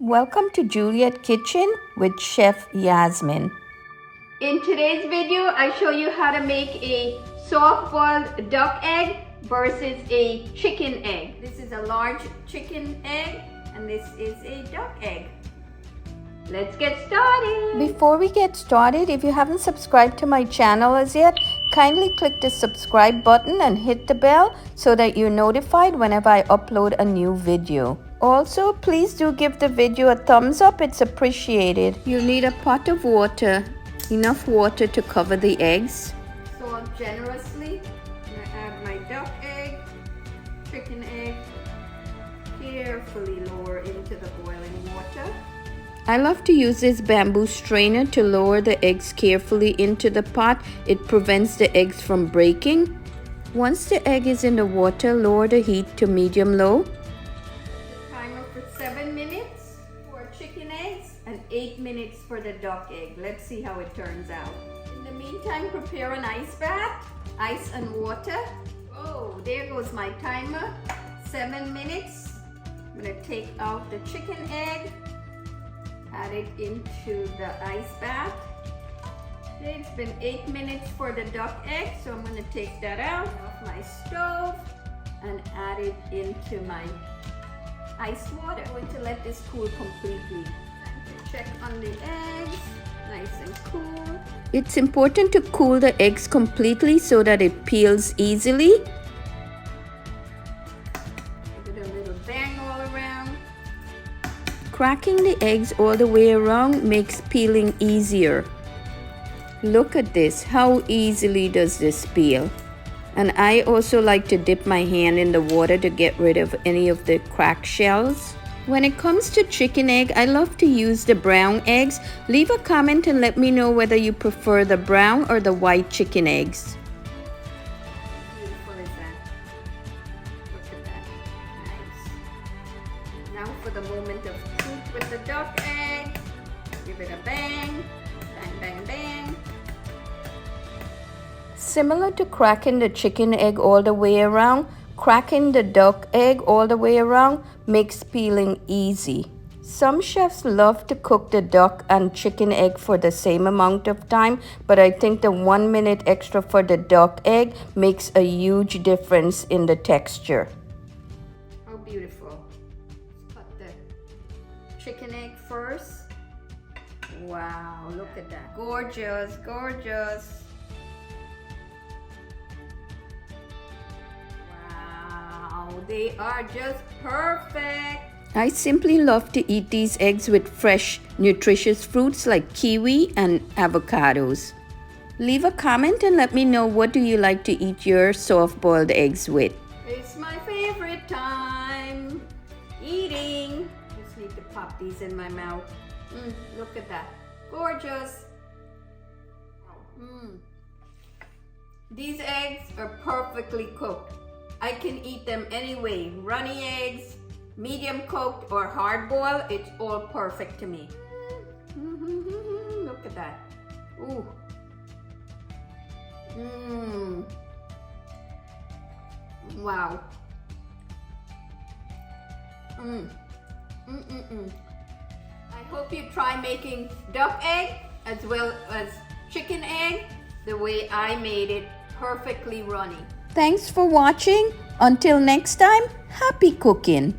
Welcome to Juliet Kitchen with Chef Yasmin. In today's video, I show you how to make a soft-boiled duck egg versus a chicken egg. This is a large chicken egg and this is a duck egg. Let's get started. Before we get started, if you haven't subscribed to my channel as yet, kindly click the subscribe button and hit the bell so that you're notified whenever I upload a new video. Also, please do give the video a thumbs up, it's appreciated. You'll need a pot of water, enough water to cover the eggs. Salt generously. I'm going to add my duck egg, chicken egg, carefully lower into the boiling water. I love to use this bamboo strainer to lower the eggs carefully into the pot. It prevents the eggs from breaking. Once the egg is in the water, lower the heat to medium-low. Timer for 7 minutes for chicken eggs and 8 minutes for the duck egg. Let's see how it turns out. In the meantime, prepare an ice bath, ice and water. Oh, there goes my timer. 7 minutes. I'm going to take out the chicken egg. Add it into the ice bath. It's been 8 minutes for the duck egg, so I'm going to take that out off my stove and add it into my ice water. I'm going to let this cool completely. Check on the eggs, nice and cool. It's important to cool the eggs completely so that it peels easily. Give it a little bang all around. Cracking the eggs all the way around makes peeling easier. Look at this, how easily does this peel? And I also like to dip my hand in the water to get rid of any of the cracked shells. When it comes to chicken egg, I love to use the brown eggs. Leave a comment and let me know whether you prefer the brown or the white chicken eggs. Beautiful is that? Look at that. Nice. Now for the moment of truth with the duck egg. Give it a bang. Bang, bang, bang. Similar to cracking the chicken egg all the way around, cracking the duck egg all the way around makes peeling easy. Some chefs love to cook the duck and chicken egg for the same amount of time, but I think the 1 minute extra for the duck egg makes a huge difference in the texture. How beautiful. Let's cut the chicken egg first. Wow, look at that. Gorgeous, gorgeous. Wow, they are just perfect. I simply love to eat these eggs with fresh, nutritious fruits like kiwi and avocados. Leave a comment and let me know what do you like to eat your soft-boiled eggs with. It's my favorite time. Eating. Just need to pop these in my mouth. Look at that. Gorgeous. These eggs are perfectly cooked. I can eat them any way. Runny eggs, medium cooked, or hard boiled. It's all perfect to me. Look at that. Ooh. Wow. I hope you try making duck egg as well as chicken egg the way I made it, perfectly runny. Thanks for watching. Until next time, happy cooking.